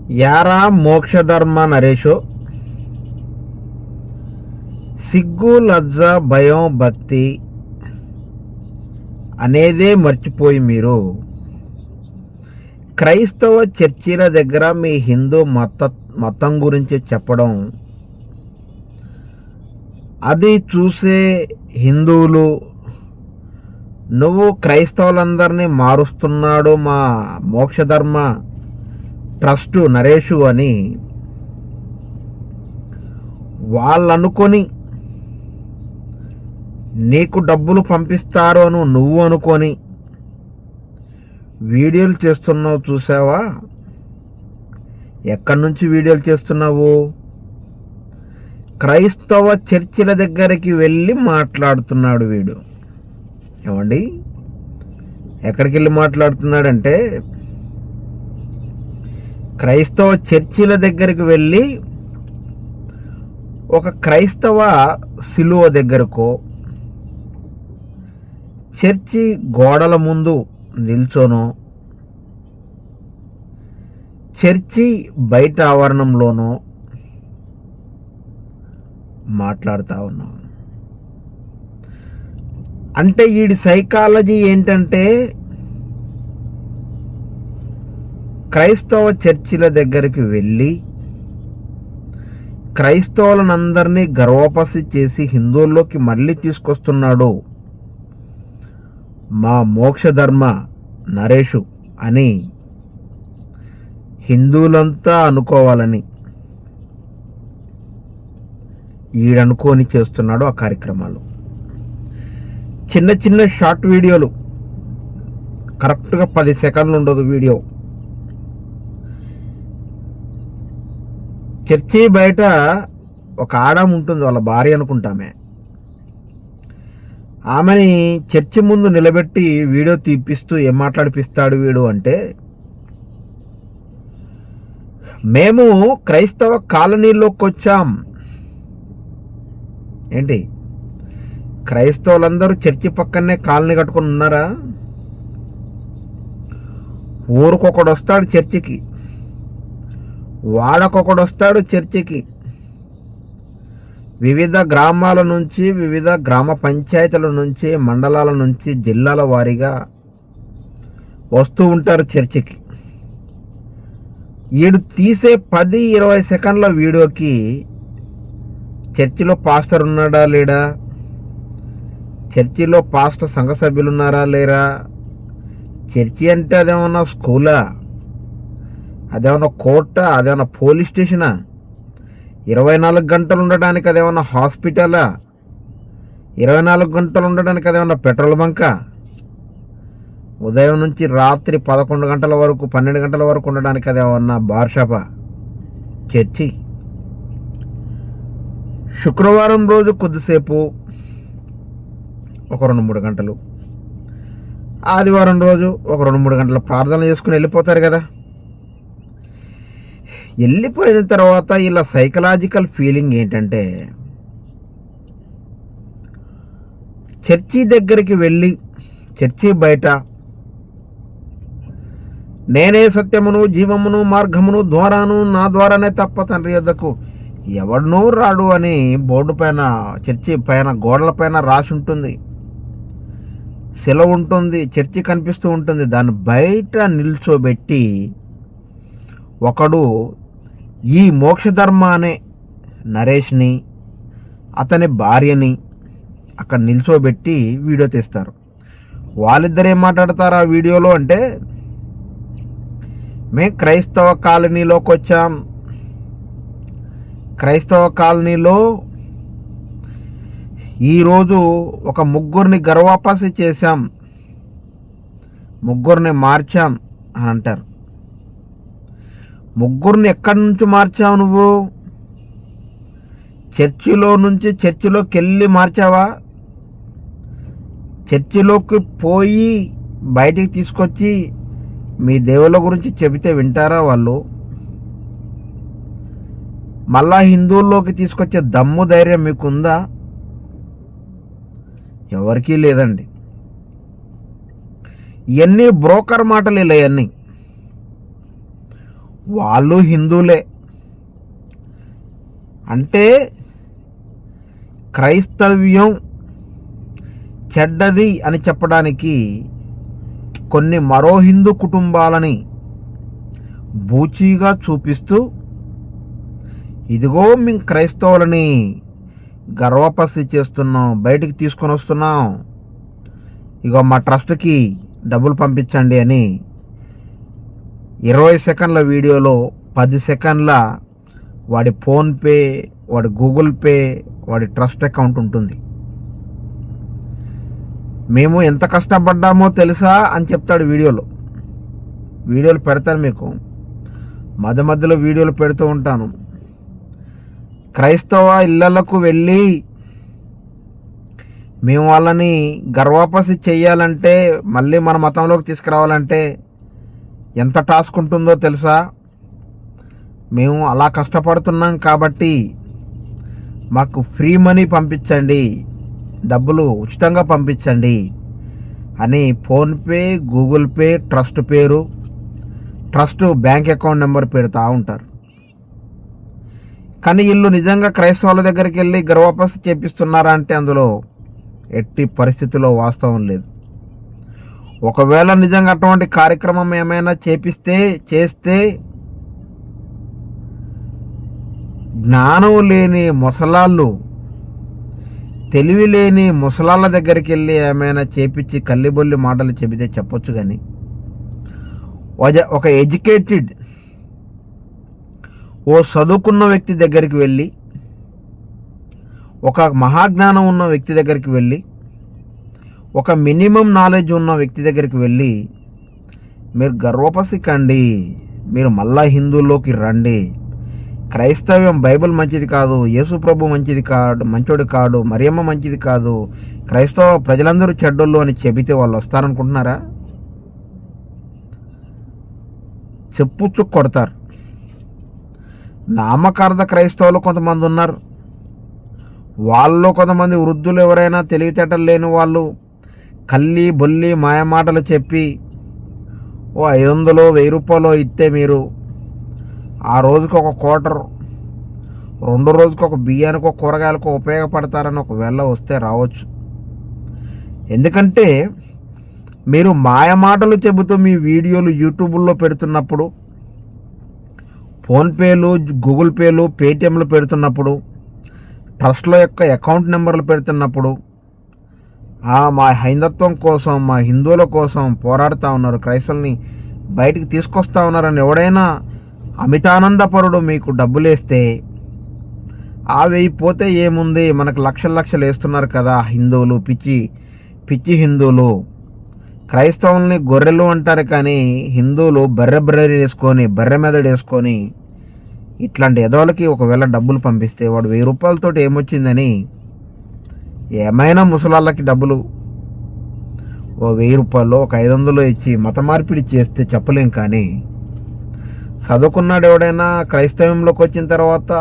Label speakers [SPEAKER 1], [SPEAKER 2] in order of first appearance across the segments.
[SPEAKER 1] యారా మోక్షధర్మ నరేషో, సిగ్గు లజ్జ భయం భక్తి అనేదే మర్చిపోయి మీరు క్రైస్తవ చర్చిల దగ్గర మీ హిందూ మతం గురించి చెప్పడం, అది చూసే హిందువులు నువ్వు క్రైస్తవులందరినీ మారుస్తున్నాడు మా మోక్షధర్మ ట్రస్టు నరేషు అని వాళ్ళనుకొని నీకు డబ్బులు పంపిస్తారు అని నువ్వు అనుకొని వీడియోలు చేస్తున్నావు. చూసావా? ఎక్కడి నుంచి వీడియోలు చేస్తున్నావు? క్రైస్తవ చర్చిల దగ్గరికి వెళ్ళి మాట్లాడుతున్నాడు వీడు. ఏమండి, ఎక్కడికి వెళ్ళి మాట్లాడుతున్నాడంటే క్రైస్తవ చర్చిల దగ్గరికి వెళ్ళి ఒక క్రైస్తవ సిలువ దగ్గరకో, చర్చి గోడల ముందు నిల్చోనో, చర్చి బయట ఆవరణంలోనో మాట్లాడుతూ ఉన్నాం. అంటే వీడి సైకాలజీ ఏంటంటే క్రైస్తవ చర్చిల దగ్గరికి వెళ్ళి క్రైస్తవులందరినీ గర్వపసి చేసి హిందువుల్లోకి మళ్ళీ తీసుకొస్తున్నాడు మా మోక్షధర్మ నరేషు అని హిందువులంతా అనుకోవాలని ఈడనుకొని చేస్తున్నాడు ఆ కార్యక్రమాలు. చిన్న చిన్న షార్ట్ వీడియోలు, కరెక్ట్గా 10 సెకండ్లు ఉండదు వీడియో. చర్చి బయట ఒక ఆడమ ఉంటుంది, వాళ్ళ భార్య అనుకుంటామే. ఆమెని చర్చి ముందు నిలబెట్టి వీడియో తీపిస్తూ ఏం మాట్లాడిపిస్తాడు వీడు అంటే, మేము క్రైస్తవ కాలనీలోకి వచ్చాం. ఏంటి, క్రైస్తవులందరూ చర్చి పక్కనే కాలనీ కట్టుకుని ఉన్నారా? ఊరికొకడు వస్తాడు చర్చికి, వాడకొకడు వస్తాడు చర్చికి. వివిధ గ్రామాల నుంచి, వివిధ గ్రామ పంచాయతీల నుంచి, మండలాల నుంచి, జిల్లాల వారీగా వస్తూ ఉంటారు చర్చికి. వీడు తీసే 10-20 సెకండ్ల వీడియోకి చర్చిలో పాస్టర్ ఉన్నాడా లేడా, చర్చిలో పాస్టర్ సంఘ సభ్యులు ఉన్నారా లేరా, చర్చి అంటే అదేమన్నా స్కూలా, అదేమన్నా కోర్టా, అదేమన్నా పోలీస్ స్టేషనా, 24 గంటలు ఉండడానికి అదేమన్నా హాస్పిటలా, 24 గంటలు ఉండడానికి అదేమన్నా పెట్రోల్ బంకా, ఉదయం నుంచి రాత్రి 11 గంటల వరకు 12 గంటల వరకు ఉండడానికి అదేమన్నా బార్ షాపా? చర్చి. శుక్రవారం రోజు కొద్దిసేపు ఒక 2-3 గంటలు, ఆదివారం రోజు ఒక 2-3 గంటల ప్రార్థన చేసుకుని వెళ్ళిపోతారు కదా. వెళ్ళిపోయిన తర్వాత ఇలా సైకలాజికల్ ఫీలింగ్ ఏంటంటే, చర్చి దగ్గరికి వెళ్ళి చర్చి బయట నేనే సత్యమును జీవమును మార్గమును ద్వారాను, నా ద్వారానే తప్ప తండ్రి యొద్దకు ఎవడనూ రాడు అని బోర్డు పైన, చర్చి పైన గోడల పైన రాసి ఉంటుంది, సెలవు ఉంటుంది, చర్చి కనిపిస్తూ ఉంటుంది. దాన్ని బయట నిల్చోబెట్టి ఒకడు ఈ మోక్షధర్మ అనే నరేష్ని, అతని భార్యని అక్కడ నిల్చోబెట్టి వీడియో తీస్తారు. వాళ్ళిద్దరు ఏం మాట్లాడతారు ఆ వీడియోలో అంటే, మేము క్రైస్తవ కాలనీలోకి వచ్చాం, క్రైస్తవ కాలనీలో ఈరోజు ఒక 3 గర్వాపసి చేశాం, 3 మార్చాం అని అంటారు. 3 ఎక్కడి నుంచి మార్చావు నువ్వు? చర్చిలో నుంచి చర్చిలోకి వెళ్ళి మార్చావా? చర్చిలోకి పోయి బయటికి తీసుకొచ్చి మీ దేవుళ్ళ గురించి చెబితే వింటారా వాళ్ళు? మళ్ళా హిందువుల్లోకి తీసుకొచ్చే దమ్ము ధైర్యం మీకుందా? ఎవరికీ లేదండి. ఇవన్నీ బ్రోకర్ మాటలు. ఇలా ఇవన్నీ వాళ్ళు హిందువులే. అంటే క్రైస్తవ్యం చెడ్డది అని చెప్పడానికి కొన్ని మరో హిందూ కుటుంబాలని బూచీగా చూపిస్తూ, ఇదిగో మేము క్రైస్తవులని గర్వపరిచి చేస్తున్నాం, బయటికి తీసుకొని వస్తున్నాం, ఇగో మా ట్రస్ట్కి డబ్బులు పంపించండి అని 20 సెకండ్ల వీడియోలో 10 సెకండ్ల వాడి ఫోన్పే, వాడి గూగుల్ పే, వాడి ట్రస్ట్ అకౌంట్ ఉంటుంది. మేము ఎంత కష్టపడ్డామో తెలుసా అని చెప్తాడు వీడియోలు పెడతాను మీకు, మధ్యలో వీడియోలు పెడుతూ ఉంటాను. క్రైస్తవ ఇళ్ళకు వెళ్ళి మేము వాళ్ళని గర్వాపసి చెయ్యాలంటే, మళ్ళీ మన మతంలోకి తీసుకురావాలంటే ఎంత టాస్క్ ఉంటుందో తెలుసా. మేము అలా కష్టపడుతున్నాం కాబట్టి మాకు ఫ్రీ మనీ పంపించండి, డబ్బులు ఉచితంగా పంపించండి అని ఫోన్పే, గూగుల్ పే, ట్రస్ట్ పేరు, ట్రస్ట్ బ్యాంక్ అకౌంట్ నెంబర్ పెడతా ఉంటారు. కానీ వీళ్ళు నిజంగా క్రైస్తవుల దగ్గరికి వెళ్ళి గర్వపసి చేపిస్తున్నారా అంటే అందులో ఎట్టి పరిస్థితుల్లో వాస్తవం లేదు. ఒకవేళ నిజంగా అటువంటి కార్యక్రమం ఏమైనా చేస్తే జ్ఞానం లేని ముసలాళ్ళు, తెలివి లేని ముసలాళ్ళ దగ్గరికి వెళ్ళి ఏమైనా చేపించి కల్లిబొల్లి మాటలు చెబితే చెప్పొచ్చు. కానీ ఒక ఎడ్యుకేటెడ్, ఓ చదువుకున్న వ్యక్తి దగ్గరికి వెళ్ళి, ఒక మహాజ్ఞానం ఉన్న వ్యక్తి దగ్గరికి వెళ్ళి, ఒక మినిమం నాలెడ్జ్ ఉన్న వ్యక్తి దగ్గరికి వెళ్ళి మీరు గర్వపసి కండి, మీరు మళ్ళా హిందువుల్లోకి రండి, క్రైస్తవ్యం బైబిల్ మంచిది కాదు, యేసు ప్రభు మంచోడు కాడు, మరియమ్మ మంచిది కాదు, క్రైస్తవ ప్రజలందరూ చెడ్డోళ్ళు అని చెబితే వాళ్ళు వస్తారనుకుంటున్నారా? చెప్పుచ్చు కొడతారు. నామకార్థ క్రైస్తవులు కొంతమంది ఉన్నారు. వాళ్ళు కొంతమంది వృద్ధులు, ఎవరైనా తెలివితేటలు లేని వాళ్ళు కల్లి బొల్లి మాయమాటలు చెప్పి ఓ 500 1000 రూపాయలు ఇస్తే మీరు ఆ రోజుకి ఒక క్వార్టర్, 2 రోజుకి ఒక బియ్యానికో కూరగాయలకో ఉపయోగపడతారని ఒకవేళ వస్తే రావచ్చు. ఎందుకంటే మీరు మాయమాటలు చెబుతూ మీ వీడియోలు యూట్యూబ్లో పెడుతున్నప్పుడు, ఫోన్పేలు, గూగుల్ పేలు, పేటిఎంలు పెడుతున్నప్పుడు, ట్రస్ట్ల యొక్క అకౌంట్ నెంబర్లు పెడుతున్నప్పుడు మా హైందత్వం కోసం, మా హిందువుల కోసం పోరాడుతూ ఉన్నారు, క్రైస్తవుల్ని బయటికి తీసుకొస్తూ ఉన్నారని ఎవడైనా అమితానందపరుడు మీకు డబ్బులేస్తే ఆ వేయిపోతే ఏముంది, మనకు లక్షలు వేస్తున్నారు కదా హిందువులు, పిచ్చి హిందువులు. క్రైస్తవుల్ని గొర్రెలు అంటారు, కానీ హిందువులు బర్రె వేసుకొని, బర్రె మెదడు వేసుకొని ఇట్లాంటి ఎదవలకి ఒకవేళ డబ్బులు పంపిస్తే వాడు 1000 రూపాయలతో ఏమొచ్చిందని ఏమైనా ముసలాళ్ళకి డబ్బులు ఓ 1000 రూపాయలు, ఒక 500 ఇచ్చి మత మార్పిడి చేస్తే చెప్పలేం. కానీ చదువుకున్నాడు ఎవడైనా క్రైస్తవంలోకి వచ్చిన తర్వాత,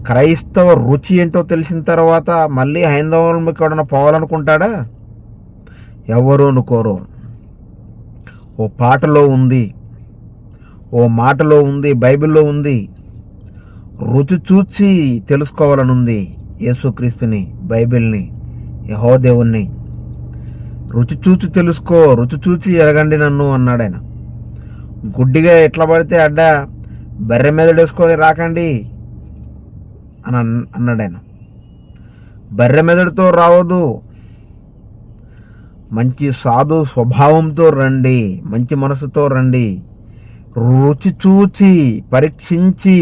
[SPEAKER 1] క్రైస్తవ రుచి ఏంటో తెలిసిన తర్వాత మళ్ళీ హైందవులకి ఎవడన్నా పోవాలనుకుంటాడా? ఎవరు అనుకోరు. ఓ పాటలో ఉంది, ఓ మాటలో ఉంది, బైబిల్లో ఉంది, రుచి చూచి తెలుసుకోవాలనుంది. యేసుక్రీస్తుని, బైబిల్ని, యెహోవా దేవుణ్ణి రుచి చూచి తెలుసుకో, రుచి చూచి ఎరగండి నన్ను అన్నాడు ఆయన. గుడ్డిగా ఎట్లా పడితే అడ్డ బర్రె మెదడు వేసుకొని రాకండి అని అన్నాడు ఆయన. బర్రె మెదడుతో రావద్దు, మంచి సాధు స్వభావంతో రండి, మంచి మనసుతో రండి, రుచి చూచి పరీక్షించి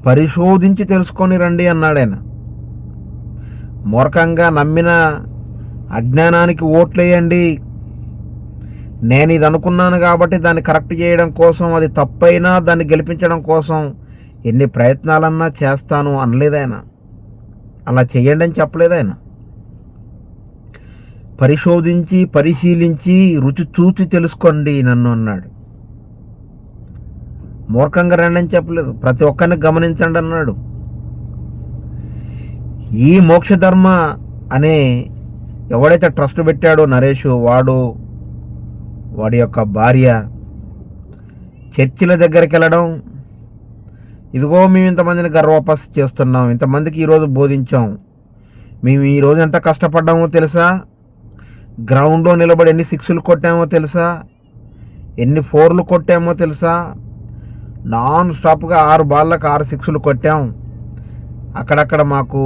[SPEAKER 1] పరిశోధించి తెలుసుకొని రండి అన్నాడు ఆయన. మూర్ఖంగా నమ్మిన అజ్ఞానానికి ఓట్లేయండి, నేను ఇది అనుకున్నాను కాబట్టి దాన్ని కరెక్ట్ చేయడం కోసం, అది తప్పైనా దాన్ని గెలిపించడం కోసం ఎన్ని ప్రయత్నాలన్నా చేస్తాను అనలేదాయన. అలా చేయండి అని చెప్పలేదాయన. పరిశోధించి పరిశీలించి రుచి చూచి తెలుసుకోండి నన్ను అన్నాడు. మూర్ఖంగా రండి అని చెప్పలేదు, ప్రతి ఒక్కరిని గమనించండి అన్నాడు. ఈ మోక్షధర్మ అనే ఎవడైతే ట్రస్ట్ పెట్టాడో నరేష్, వాడి యొక్క భార్య చర్చిల దగ్గరికి వెళ్ళడం, ఇదిగో మేము ఇంతమందిని గర్వపస్ చేస్తున్నాం, ఇంతమందికి ఈరోజు బోధించాం, మేము ఈరోజు ఎంత కష్టపడ్డామో తెలుసా, గ్రౌండ్లో నిలబడి ఎన్ని సిక్స్లు కొట్టామో తెలుసా, ఎన్ని ఫోర్లు కొట్టామో తెలుసా, నాన్ స్టాప్గా 6 బాళ్ళకు 6 సిక్స్లు కొట్టాం, అక్కడక్కడ మాకు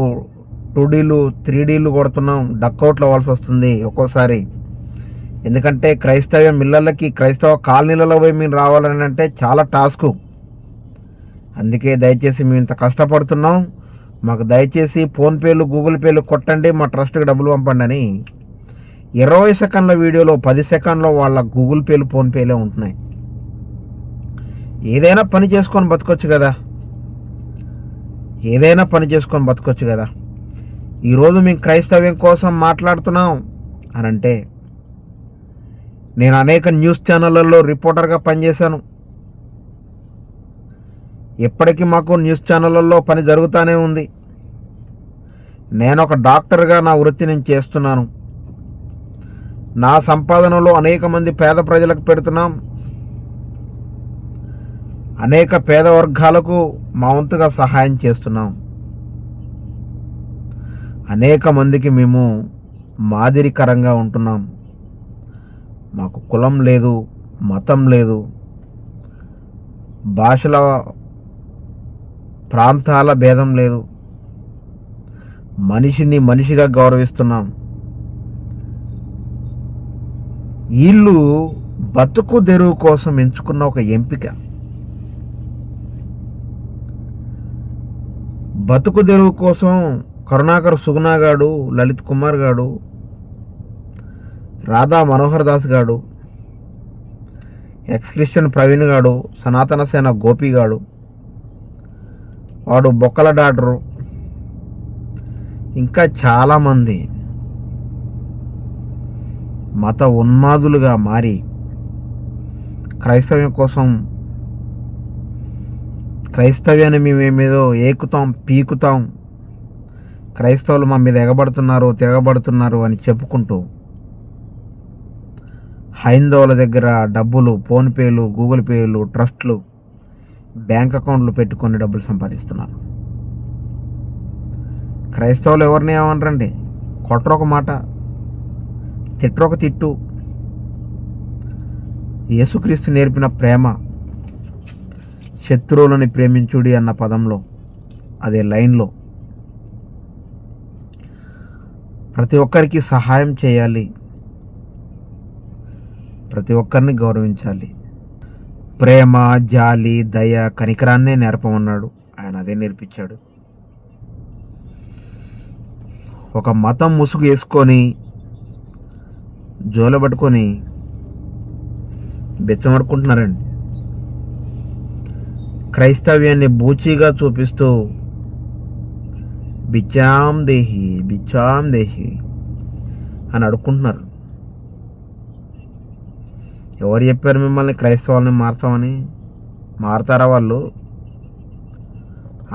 [SPEAKER 1] 2Dలు 3Dలు కొడుతున్నాం, డక్అవుట్లు అవ్వాల్సి వస్తుంది ఒక్కోసారి. ఎందుకంటే క్రైస్తవ మిల్లలకి క్రైస్తవ కాలనీలలో పోయి మేము రావాలని అంటే చాలా టాస్కు. అందుకే దయచేసి మేము ఇంత కష్టపడుతున్నాం, మాకు దయచేసి ఫోన్పేలు గూగుల్ పేలు కొట్టండి, మా ట్రస్ట్కి డబ్బులు పంపండి అని 20 సెకండ్ల వీడియోలో 10 సెకండ్లో వాళ్ళ గూగుల్ పేలు ఫోన్పేలే ఉంటున్నాయి. ఏదైనా పని చేసుకొని బతకొచ్చు కదా, ఏదైనా పని చేసుకొని బతకొచ్చు కదా. ఈరోజు మేము క్రైస్తవ్యం కోసం మాట్లాడుతున్నాం అని అంటే, నేను అనేక న్యూస్ ఛానళ్ళల్లో రిపోర్టర్గా పనిచేశాను. ఎప్పటికీ మాకు న్యూస్ ఛానళ్ళల్లో పని జరుగుతూనే ఉంది. నేను ఒక డాక్టర్గా నా వృత్తి నేను చేస్తున్నాను. నా సంపాదనలో అనేక మంది పేద ప్రజలకు పెడుతున్నాం. అనేక పేద వర్గాలకు మా వంతుగా సహాయం చేస్తున్నాం. అనేక మందికి మేము మాదిరికరంగా ఉంటున్నాం. మాకు కులం లేదు, మతం లేదు, భాషల ప్రాంతాల భేదం లేదు. మనిషిని మనిషిగా గౌరవిస్తున్నాం. వీళ్ళు బతుకు తెరువు కోసం ఎంచుకున్న ఒక ఎంపిక. బతుకు తెరువు కోసం కరుణాకర్ సుగుణా గాడు, లలిత్ కుమార్ గాడు, రాధా మనోహర్ దాస్ గాడు, ఎక్స్ క్రిస్టియన్ ప్రవీణ్ గాడు, సనాతన సేన గోపి గాడు, వాడు బొక్కల డాక్టరు, ఇంకా చాలామంది మత ఉన్మాదులుగా మారి క్రైస్తవ్యం కోసం, క్రైస్తవ్యాన్ని మేమేమేదో ఏకుతాం పీకుతాం, క్రైస్తవులు మా మీద ఎగబడుతున్నారు తిరగబడుతున్నారు అని చెప్పుకుంటూ హైందవుల దగ్గర డబ్బులు, ఫోన్పేలు, గూగుల్ పేలు, ట్రస్ట్లు, బ్యాంక్ అకౌంట్లు పెట్టుకొని డబ్బులు సంపాదిస్తున్నారు. క్రైస్తవులు ఎవరిని ఏమనరండి, కొట్టరొక మాట, తిట్టరొక తిట్టు. యేసుక్రీస్తు నేర్పిన ప్రేమ, శత్రువులని ప్రేమించుడి అన్న పదంలో, అదే లైన్లో ప్రతి ఒక్కరికి సహాయం చేయాలి, ప్రతి ఒక్కరిని గౌరవించాలి. ప్రేమ, జాలి, దయ, కనికరాన్నే నేర్పమన్నాడు ఆయన. అదే నేర్పించాడు. ఒక మతం ముసుగు వేసుకొని జోలబట్టుకొని బెచ్చమడుకుంటున్నారండి. క్రైస్తవ్యాన్ని బూచీగా చూపిస్తూ బిచ్చాం దేహి అని అడుక్కుంటున్నారు. ఎవరు చెప్పారు మిమ్మల్ని క్రైస్తవాలని మార్చామని? మారుతారా వాళ్ళు?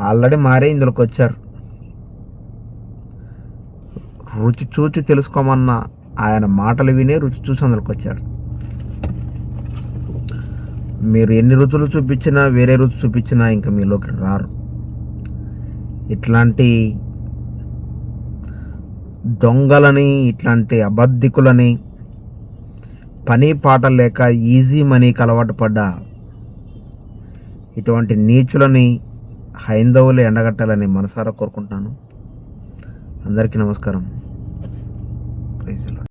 [SPEAKER 1] ఆల్రెడీ మారే ఇందులోకి వచ్చారు. రుచి చూచి తెలుసుకోమన్న ఆయన మాటలు వినే రుచి చూసి అందులోకి వచ్చారు. మీరు ఎన్ని రుచులు చూపించినా, వేరే రుచి చూపించినా ఇంకా మీలోకి రారు. ఇట్లాంటి దొంగలని, ఇట్లాంటి అబద్ధికులని, పని పాట లేక ఈజీ మనీకి అలవాటు పడ్డ ఇటువంటి నీచులని హైందవులు ఎండగట్టాలని మనసారా కోరుకుంటున్నాను. అందరికీ నమస్కారం. Praise the lord.